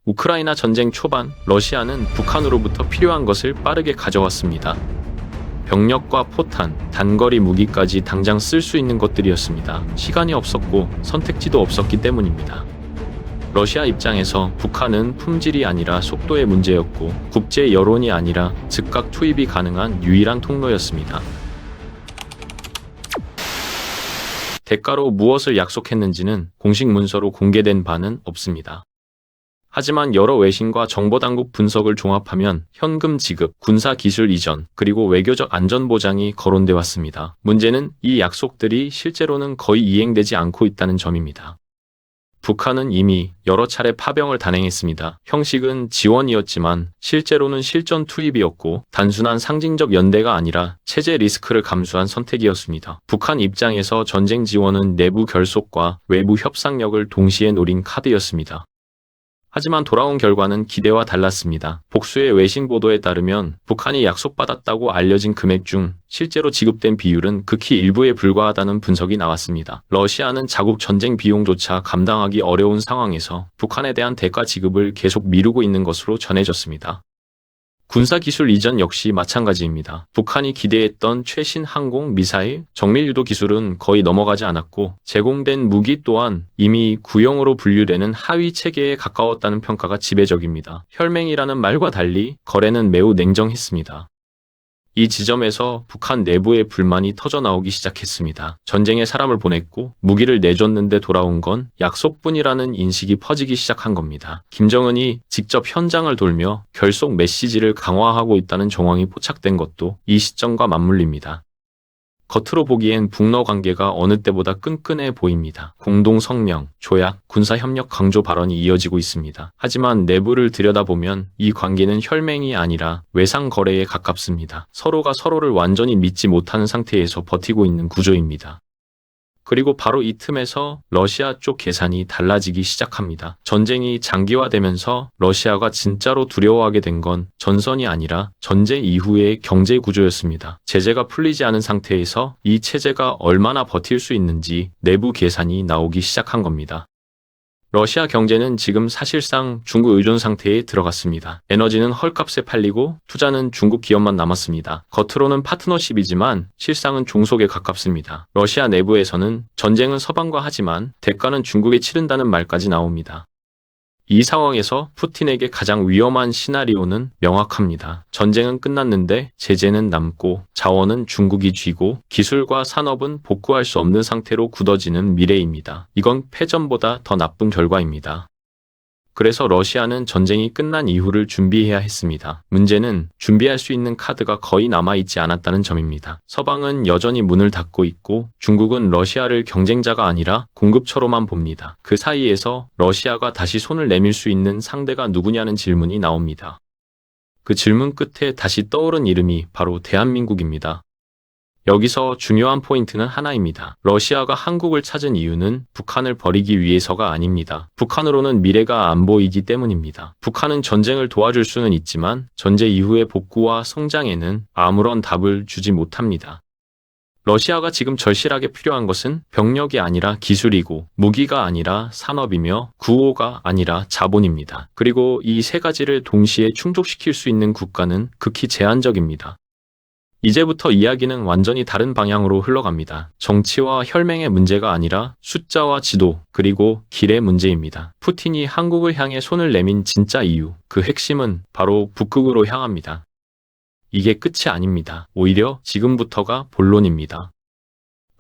우크라이나 전쟁 초반, 러시아는 북한으로부터 필요한 것을 빠르게 가져왔습니다. 병력과 포탄, 단거리 무기까지 당장 쓸 수 있는 것들이었습니다. 시간이 없었고 선택지도 없었기 때문입니다. 러시아 입장에서 북한은 품질이 아니라 속도의 문제였고 국제 여론이 아니라 즉각 투입이 가능한 유일한 통로였습니다. 대가로 무엇을 약속했는지는 공식 문서로 공개된 바는 없습니다. 하지만 여러 외신과 정보당국 분석을 종합하면 현금 지급, 군사 기술 이전, 그리고 외교적 안전보장이 거론돼 왔습니다. 문제는 이 약속들이 실제로는 거의 이행되지 않고 있다는 점입니다. 북한은 이미 여러 차례 파병을 단행했습니다. 형식은 지원이었지만 실제로는 실전 투입이었고 단순한 상징적 연대가 아니라 체제 리스크를 감수한 선택이었습니다. 북한 입장에서 전쟁 지원은 내부 결속과 외부 협상력을 동시에 노린 카드였습니다. 하지만 돌아온 결과는 기대와 달랐습니다. 복수의 외신 보도에 따르면 북한이 약속받았다고 알려진 금액 중 실제로 지급된 비율은 극히 일부에 불과하다는 분석이 나왔습니다. 러시아는 자국 전쟁 비용조차 감당하기 어려운 상황에서 북한에 대한 대가 지급을 계속 미루고 있는 것으로 전해졌습니다. 군사기술 이전 역시 마찬가지입니다. 북한이 기대했던 최신 항공, 미사일, 정밀유도 기술은 거의 넘어가지 않았고 제공된 무기 또한 이미 구형으로 분류되는 하위 체계에 가까웠다는 평가가 지배적입니다. 혈맹이라는 말과 달리 거래는 매우 냉정했습니다. 이 지점에서 북한 내부의 불만이 터져나오기 시작했습니다. 전쟁에 사람을 보냈고 무기를 내줬는데 돌아온 건 약속뿐이라는 인식이 퍼지기 시작한 겁니다. 김정은이 직접 현장을 돌며 결속 메시지를 강화하고 있다는 정황이 포착된 것도 이 시점과 맞물립니다. 겉으로 보기엔 북러 관계가 어느 때보다 끈끈해 보입니다. 공동 성명, 조약, 군사협력 강조 발언이 이어지고 있습니다. 하지만 내부를 들여다보면 이 관계는 혈맹이 아니라 외상 거래에 가깝습니다. 서로가 서로를 완전히 믿지 못하는 상태에서 버티고 있는 구조입니다. 그리고 바로 이 틈에서 러시아 쪽 계산이 달라지기 시작합니다. 전쟁이 장기화되면서 러시아가 진짜로 두려워하게 된 건 전선이 아니라 전쟁 이후의 경제 구조였습니다. 제재가 풀리지 않은 상태에서 이 체제가 얼마나 버틸 수 있는지 내부 계산이 나오기 시작한 겁니다. 러시아 경제는 지금 사실상 중국 의존 상태에 들어갔습니다. 에너지는 헐값에 팔리고 투자는 중국 기업만 남았습니다. 겉으로는 파트너십이지만 실상은 종속에 가깝습니다. 러시아 내부에서는 전쟁은 서방과 하지만 대가는 중국에 치른다는 말까지 나옵니다. 이 상황에서 푸틴에게 가장 위험한 시나리오는 명확합니다. 전쟁은 끝났는데 제재는 남고 자원은 중국이 쥐고 기술과 산업은 복구할 수 없는 상태로 굳어지는 미래입니다. 이건 패전보다 더 나쁜 결과입니다. 그래서 러시아는 전쟁이 끝난 이후를 준비해야 했습니다. 문제는 준비할 수 있는 카드가 거의 남아있지 않았다는 점입니다. 서방은 여전히 문을 닫고 있고 중국은 러시아를 경쟁자가 아니라 공급처로만 봅니다. 그 사이에서 러시아가 다시 손을 내밀 수 있는 상대가 누구냐는 질문이 나옵니다. 그 질문 끝에 다시 떠오른 이름이 바로 대한민국입니다. 여기서 중요한 포인트는 하나입니다. 러시아가 한국을 찾은 이유는 북한을 버리기 위해서가 아닙니다. 북한으로는 미래가 안 보이기 때문입니다. 북한은 전쟁을 도와줄 수는 있지만 전쟁 이후의 복구와 성장에는 아무런 답을 주지 못합니다. 러시아가 지금 절실하게 필요한 것은 병력이 아니라 기술이고 무기가 아니라 산업이며 구호가 아니라 자본입니다. 그리고 이 세 가지를 동시에 충족시킬 수 있는 국가는 극히 제한적입니다. 이제부터 이야기는 완전히 다른 방향으로 흘러갑니다. 정치와 혈맹의 문제가 아니라 숫자와 지도, 그리고 길의 문제입니다. 푸틴이 한국을 향해 손을 내민 진짜 이유, 그 핵심은 바로 북극으로 향합니다. 이게 끝이 아닙니다. 오히려 지금부터가 본론입니다.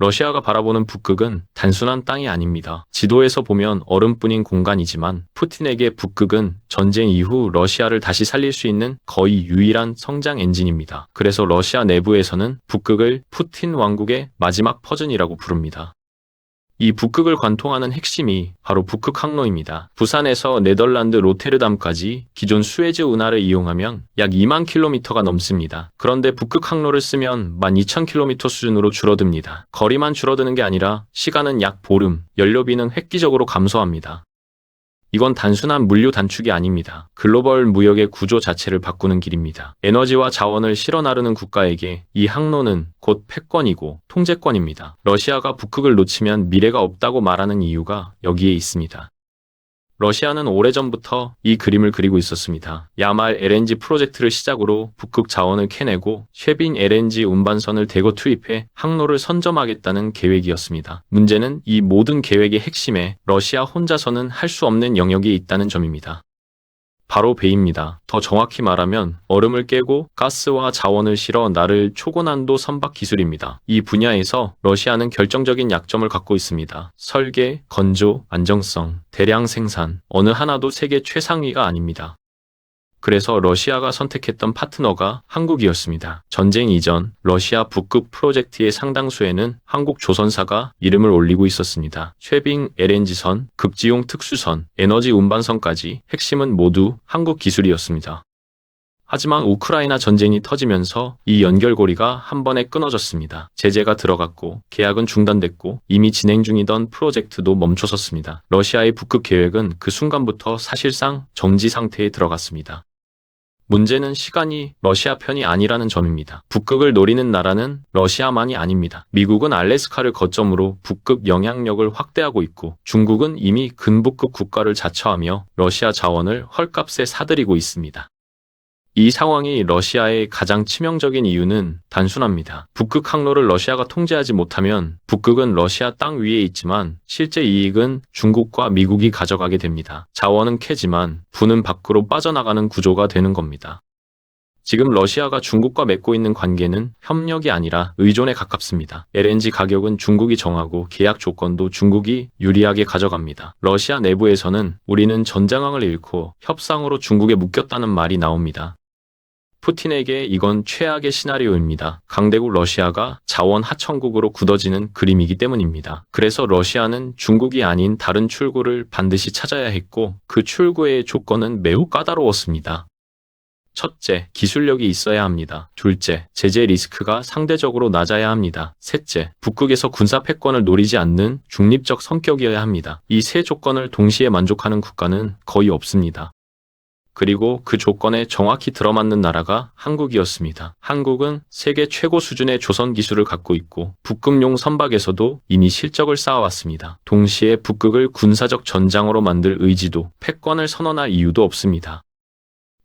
러시아가 바라보는 북극은 단순한 땅이 아닙니다. 지도에서 보면 얼음뿐인 공간이지만 푸틴에게 북극은 전쟁 이후 러시아를 다시 살릴 수 있는 거의 유일한 성장 엔진입니다. 그래서 러시아 내부에서는 북극을 푸틴 왕국의 마지막 퍼전이라고 부릅니다. 이 북극을 관통하는 핵심이 바로 북극 항로입니다. 부산에서 네덜란드 로테르담까지 기존 수에즈 운하를 이용하면 약 2만 킬로미터가 넘습니다. 그런데 북극 항로를 쓰면 12,000킬로미터 수준으로 줄어듭니다. 거리만 줄어드는 게 아니라 시간은 약 보름, 연료비는 획기적으로 감소합니다. 이건 단순한 물류 단축이 아닙니다. 글로벌 무역의 구조 자체를 바꾸는 길입니다. 에너지와 자원을 실어 나르는 국가에게 이 항로는 곧 패권이고 통제권입니다. 러시아가 북극을 놓치면 미래가 없다고 말하는 이유가 여기에 있습니다. 러시아는 오래전부터 이 그림을 그리고 있었습니다. 야말 LNG 프로젝트를 시작으로 북극 자원을 캐내고 쉐빙 LNG 운반선을 대거 투입해 항로를 선점하겠다는 계획이었습니다. 문제는 이 모든 계획의 핵심에 러시아 혼자서는 할 수 없는 영역이 있다는 점입니다. 바로 배입니다. 더 정확히 말하면 얼음을 깨고 가스와 자원을 실어 나를 초고난도 선박 기술입니다. 이 분야에서 러시아는 결정적인 약점을 갖고 있습니다. 설계, 건조, 안정성, 대량 생산, 어느 하나도 세계 최상위가 아닙니다. 그래서 러시아가 선택했던 파트너가 한국이었습니다. 전쟁 이전 러시아 북극 프로젝트의 상당수에는 한국 조선사가 이름을 올리고 있었습니다. 쉐빙 LNG선, 극지용 특수선, 에너지 운반선까지 핵심은 모두 한국 기술이었습니다. 하지만 우크라이나 전쟁이 터지면서 이 연결고리가 한 번에 끊어졌습니다. 제재가 들어갔고 계약은 중단됐고 이미 진행 중이던 프로젝트도 멈춰섰습니다. 러시아의 북극 계획은 그 순간부터 사실상 정지 상태에 들어갔습니다. 문제는 시간이 러시아 편이 아니라는 점입니다. 북극을 노리는 나라는 러시아만이 아닙니다. 미국은 알래스카를 거점으로 북극 영향력을 확대하고 있고 중국은 이미 근북극 국가를 자처하며 러시아 자원을 헐값에 사들이고 있습니다. 이 상황이 러시아의 가장 치명적인 이유는 단순합니다. 북극 항로를 러시아가 통제하지 못하면 북극은 러시아 땅 위에 있지만 실제 이익은 중국과 미국이 가져가게 됩니다. 자원은 캐지만 부는 밖으로 빠져나가는 구조가 되는 겁니다. 지금 러시아가 중국과 맺고 있는 관계는 협력이 아니라 의존에 가깝습니다. LNG 가격은 중국이 정하고 계약 조건도 중국이 유리하게 가져갑니다. 러시아 내부에서는 우리는 전장항을 잃고 협상으로 중국에 묶였다는 말이 나옵니다. 푸틴에게 이건 최악의 시나리오입니다. 강대국 러시아가 자원 하청국으로 굳어지는 그림이기 때문입니다. 그래서 러시아는 중국이 아닌 다른 출구를 반드시 찾아야 했고 그 출구의 조건은 매우 까다로웠습니다. 첫째, 기술력이 있어야 합니다. 둘째, 제재 리스크가 상대적으로 낮아야 합니다. 셋째, 북극에서 군사 패권을 노리지 않는 중립적 성격이어야 합니다. 이 세 조건을 동시에 만족하는 국가는 거의 없습니다. 그리고 그 조건에 정확히 들어맞는 나라가 한국이었습니다. 한국은 세계 최고 수준의 조선 기술을 갖고 있고 북극용 선박에서도 이미 실적을 쌓아왔습니다. 동시에 북극을 군사적 전장으로 만들 의지도 패권을 선언할 이유도 없습니다.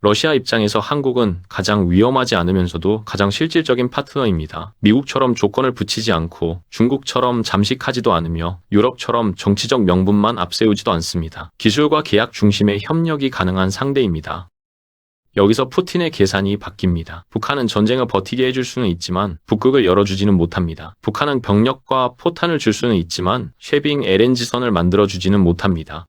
러시아 입장에서 한국은 가장 위험하지 않으면서도 가장 실질적인 파트너입니다. 미국처럼 조건을 붙이지 않고 중국처럼 잠식하지도 않으며 유럽처럼 정치적 명분만 앞세우지도 않습니다. 기술과 계약 중심의 협력이 가능한 상대입니다. 여기서 푸틴의 계산이 바뀝니다. 북한은 전쟁을 버티게 해줄 수는 있지만 북극을 열어주지는 못합니다. 북한은 병력과 포탄을 줄 수는 있지만 쉐빙 LNG선을 만들어주지는 못합니다.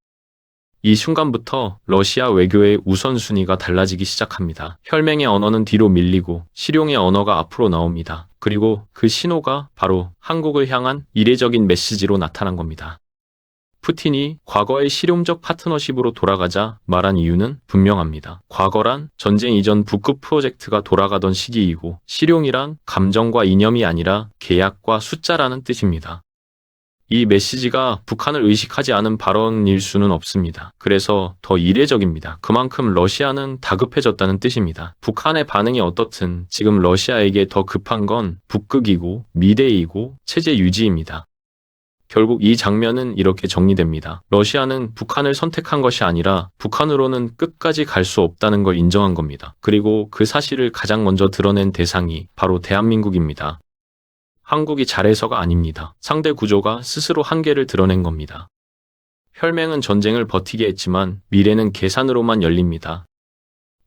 이 순간부터 러시아 외교의 우선순위가 달라지기 시작합니다. 혈맹의 언어는 뒤로 밀리고 실용의 언어가 앞으로 나옵니다. 그리고 그 신호가 바로 한국을 향한 이례적인 메시지로 나타난 겁니다. 푸틴이 과거의 실용적 파트너십으로 돌아가자 말한 이유는 분명합니다. 과거란 전쟁 이전 북극 프로젝트가 돌아가던 시기이고 실용이란 감정과 이념이 아니라 계약과 숫자라는 뜻입니다. 이 메시지가 북한을 의식하지 않은 발언일 수는 없습니다. 그래서 더 이례적입니다. 그만큼 러시아는 다급해졌다는 뜻입니다. 북한의 반응이 어떻든 지금 러시아에게 더 급한 건 북극이고 미래이고 체제 유지입니다. 결국 이 장면은 이렇게 정리됩니다. 러시아는 북한을 선택한 것이 아니라 북한으로는 끝까지 갈 수 없다는 걸 인정한 겁니다. 그리고 그 사실을 가장 먼저 드러낸 대상이 바로 대한민국입니다. 한국이 잘해서가 아닙니다. 상대 구조가 스스로 한계를 드러낸 겁니다. 혈맹은 전쟁을 버티게 했지만 미래는 계산으로만 열립니다.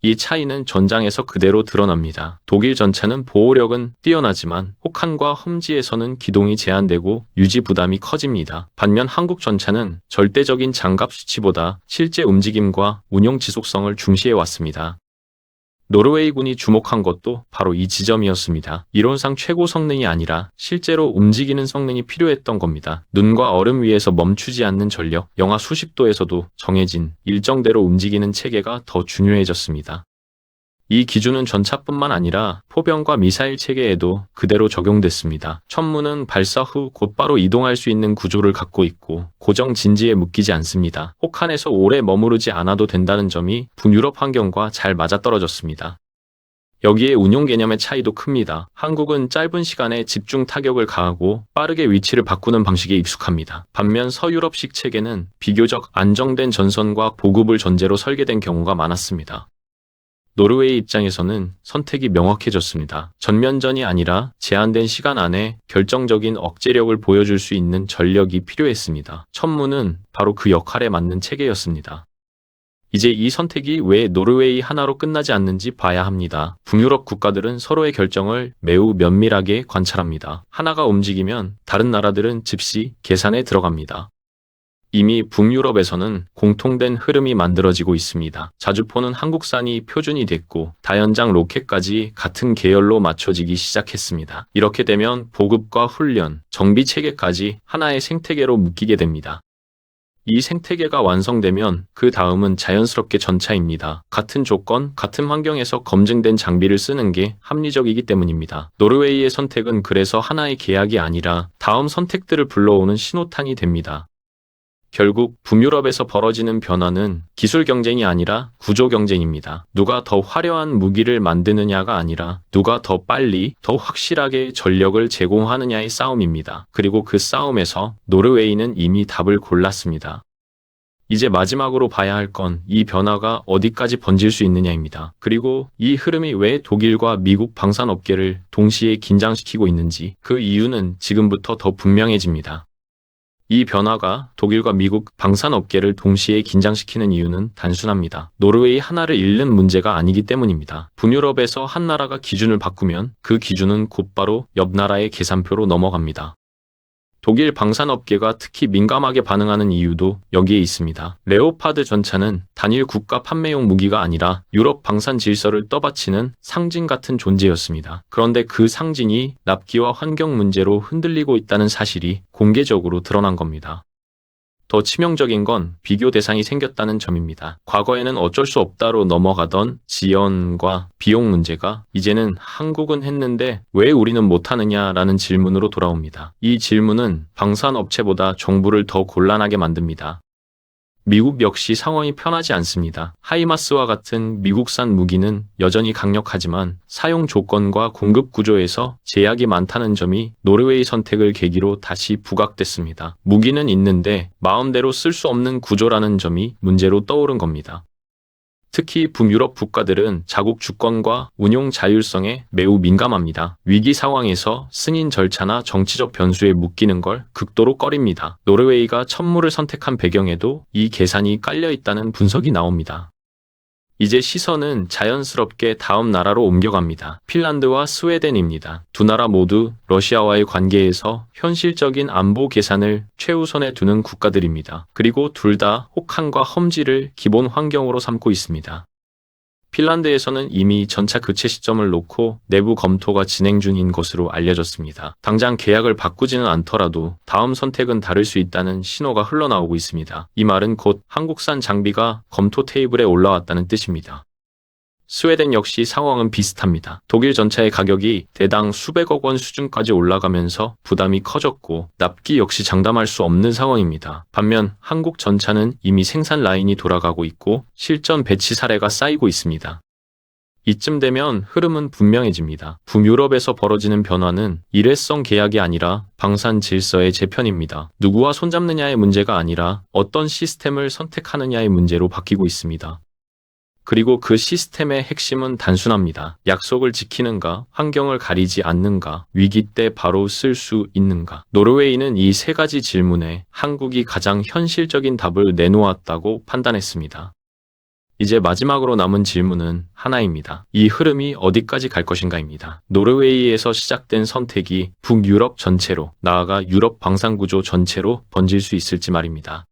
이 차이는 전장에서 그대로 드러납니다. 독일 전차는 보호력은 뛰어나지만 혹한과 험지에서는 기동이 제한되고 유지 부담이 커집니다. 반면 한국 전차는 절대적인 장갑 수치보다 실제 움직임과 운용 지속성을 중시해 왔습니다. 노르웨이군이 주목한 것도 바로 이 지점이었습니다. 이론상 최고 성능이 아니라 실제로 움직이는 성능이 필요했던 겁니다. 눈과 얼음 위에서 멈추지 않는 전력, 영하 수십 도에서도 정해진 일정대로 움직이는 체계가 더 중요해졌습니다. 이 기준은 전차뿐만 아니라 포병과 미사일 체계에도 그대로 적용됐습니다. 천무는 발사 후 곧바로 이동할 수 있는 구조를 갖고 있고 고정 진지에 묶이지 않습니다. 혹한에서 오래 머무르지 않아도 된다는 점이 북유럽 환경과 잘 맞아떨어졌습니다. 여기에 운용 개념의 차이도 큽니다. 한국은 짧은 시간에 집중 타격을 가하고 빠르게 위치를 바꾸는 방식에 익숙합니다. 반면 서유럽식 체계는 비교적 안정된 전선과 보급을 전제로 설계된 경우가 많았습니다. 노르웨이 입장에서는 선택이 명확해졌습니다. 전면전이 아니라 제한된 시간 안에 결정적인 억제력을 보여줄 수 있는 전력이 필요했습니다. 천무는 바로 그 역할에 맞는 체계였습니다. 이제 이 선택이 왜 노르웨이 하나로 끝나지 않는지 봐야 합니다. 북유럽 국가들은 서로의 결정을 매우 면밀하게 관찰합니다. 하나가 움직이면 다른 나라들은 즉시 계산에 들어갑니다. 이미 북유럽에서는 공통된 흐름이 만들어지고 있습니다. 자주포는 한국산이 표준이 됐고 다연장 로켓까지 같은 계열로 맞춰지기 시작했습니다. 이렇게 되면 보급과 훈련, 정비 체계까지 하나의 생태계로 묶이게 됩니다. 이 생태계가 완성되면 그 다음은 자연스럽게 전차입니다. 같은 조건, 같은 환경에서 검증된 장비를 쓰는 게 합리적이기 때문입니다. 노르웨이의 선택은 그래서 하나의 계약이 아니라 다음 선택들을 불러오는 신호탄이 됩니다. 결국 북유럽에서 벌어지는 변화는 기술 경쟁이 아니라 구조 경쟁입니다. 누가 더 화려한 무기를 만드느냐가 아니라 누가 더 빨리, 더 확실하게 전력을 제공하느냐의 싸움입니다. 그리고 그 싸움에서 노르웨이는 이미 답을 골랐습니다. 이제 마지막으로 봐야 할 건 이 변화가 어디까지 번질 수 있느냐입니다. 그리고 이 흐름이 왜 독일과 미국 방산업계를 동시에 긴장시키고 있는지 그 이유는 지금부터 더 분명해집니다. 이 변화가 독일과 미국 방산업계를 동시에 긴장시키는 이유는 단순합니다. 노르웨이 하나를 잃는 문제가 아니기 때문입니다. 북유럽에서 한 나라가 기준을 바꾸면 그 기준은 곧바로 옆 나라의 계산표로 넘어갑니다. 독일 방산업계가 특히 민감하게 반응하는 이유도 여기에 있습니다. 레오파드 전차는 단일 국가 판매용 무기가 아니라 유럽 방산 질서를 떠받치는 상징 같은 존재였습니다. 그런데 그 상징이 납기와 환경 문제로 흔들리고 있다는 사실이 공개적으로 드러난 겁니다. 더 치명적인 건 비교 대상이 생겼다는 점입니다. 과거에는 어쩔 수 없다로 넘어가던 지연과 비용 문제가 이제는 한국은 했는데 왜 우리는 못하느냐라는 질문으로 돌아옵니다. 이 질문은 방산업체보다 정부를 더 곤란하게 만듭니다. 미국 역시 상황이 편하지 않습니다. 하이마스와 같은 미국산 무기는 여전히 강력하지만 사용 조건과 공급 구조에서 제약이 많다는 점이 노르웨이 선택을 계기로 다시 부각됐습니다. 무기는 있는데 마음대로 쓸 수 없는 구조라는 점이 문제로 떠오른 겁니다. 특히 북유럽 국가들은 자국 주권과 운용 자율성에 매우 민감합니다. 위기 상황에서 승인 절차나 정치적 변수에 묶이는 걸 극도로 꺼립니다. 노르웨이가 천무를 선택한 배경에도 이 계산이 깔려 있다는 분석이 나옵니다. 이제 시선은 자연스럽게 다음 나라로 옮겨갑니다. 핀란드와 스웨덴입니다. 두 나라 모두 러시아와의 관계에서 현실적인 안보 계산을 최우선에 두는 국가들입니다. 그리고 둘 다 혹한과 험지를 기본 환경으로 삼고 있습니다. 핀란드에서는 이미 전차 교체 시점을 놓고 내부 검토가 진행 중인 것으로 알려졌습니다. 당장 계약을 바꾸지는 않더라도 다음 선택은 다를 수 있다는 신호가 흘러나오고 있습니다. 이 말은 곧 한국산 장비가 검토 테이블에 올라왔다는 뜻입니다. 스웨덴 역시 상황은 비슷합니다. 독일 전차의 가격이 대당 수백억 원 수준까지 올라가면서 부담이 커졌고 납기 역시 장담할 수 없는 상황입니다. 반면 한국 전차는 이미 생산 라인이 돌아가고 있고 실전 배치 사례가 쌓이고 있습니다. 이쯤 되면 흐름은 분명해집니다. 북유럽에서 벌어지는 변화는 일회성 계약이 아니라 방산 질서의 재편입니다. 누구와 손잡느냐의 문제가 아니라 어떤 시스템을 선택하느냐의 문제로 바뀌고 있습니다. 그리고 그 시스템의 핵심은 단순합니다. 약속을 지키는가, 환경을 가리지 않는가, 위기 때 바로 쓸 수 있는가. 노르웨이는 이 세 가지 질문에 한국이 가장 현실적인 답을 내놓았다고 판단했습니다. 이제 마지막으로 남은 질문은 하나입니다. 이 흐름이 어디까지 갈 것인가입니다. 노르웨이에서 시작된 선택이 북유럽 전체로, 나아가 유럽 방산구조 전체로 번질 수 있을지 말입니다.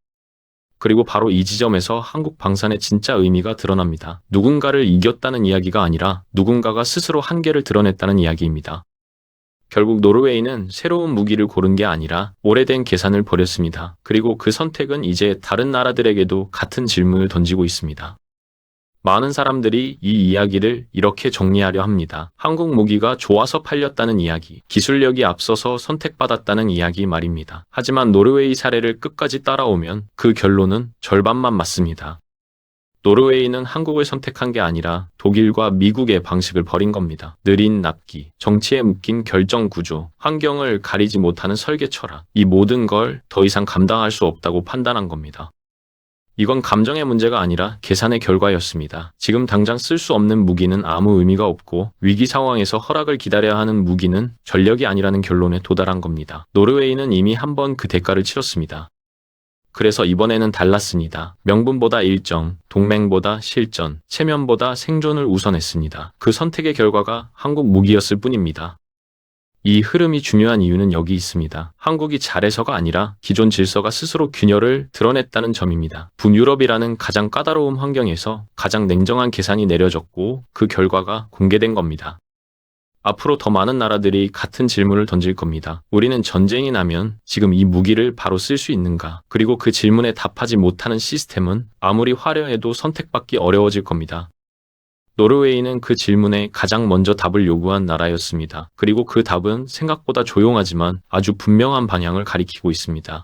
그리고 바로 이 지점에서 한국 방산의 진짜 의미가 드러납니다. 누군가를 이겼다는 이야기가 아니라 누군가가 스스로 한계를 드러냈다는 이야기입니다. 결국 노르웨이는 새로운 무기를 고른 게 아니라 오래된 계산을 버렸습니다. 그리고 그 선택은 이제 다른 나라들에게도 같은 질문을 던지고 있습니다. 많은 사람들이 이 이야기를 이렇게 정리하려 합니다. 한국 무기가 좋아서 팔렸다는 이야기, 기술력이 앞서서 선택받았다는 이야기 말입니다. 하지만 노르웨이 사례를 끝까지 따라오면 그 결론은 절반만 맞습니다. 노르웨이는 한국을 선택한 게 아니라 독일과 미국의 방식을 버린 겁니다. 느린 납기, 정치에 묶인 결정 구조, 환경을 가리지 못하는 설계 철학, 이 모든 걸 더 이상 감당할 수 없다고 판단한 겁니다. 이건 감정의 문제가 아니라 계산의 결과였습니다. 지금 당장 쓸 수 없는 무기는 아무 의미가 없고 위기 상황에서 허락을 기다려야 하는 무기는 전력이 아니라는 결론에 도달한 겁니다. 노르웨이는 이미 한 번 그 대가를 치렀습니다. 그래서 이번에는 달랐습니다. 명분보다 일정, 동맹보다 실전, 체면보다 생존을 우선했습니다. 그 선택의 결과가 한국 무기였을 뿐입니다. 이 흐름이 중요한 이유는 여기 있습니다. 한국이 잘해서가 아니라 기존 질서가 스스로 균열을 드러냈다는 점입니다. 북유럽이라는 가장 까다로운 환경에서 가장 냉정한 계산이 내려졌고 그 결과가 공개된 겁니다. 앞으로 더 많은 나라들이 같은 질문을 던질 겁니다. 우리는 전쟁이 나면 지금 이 무기를 바로 쓸 수 있는가? 그리고 그 질문에 답하지 못하는 시스템은 아무리 화려해도 선택받기 어려워질 겁니다. 노르웨이는 그 질문에 가장 먼저 답을 요구한 나라였습니다. 그리고 그 답은 생각보다 조용하지만 아주 분명한 방향을 가리키고 있습니다.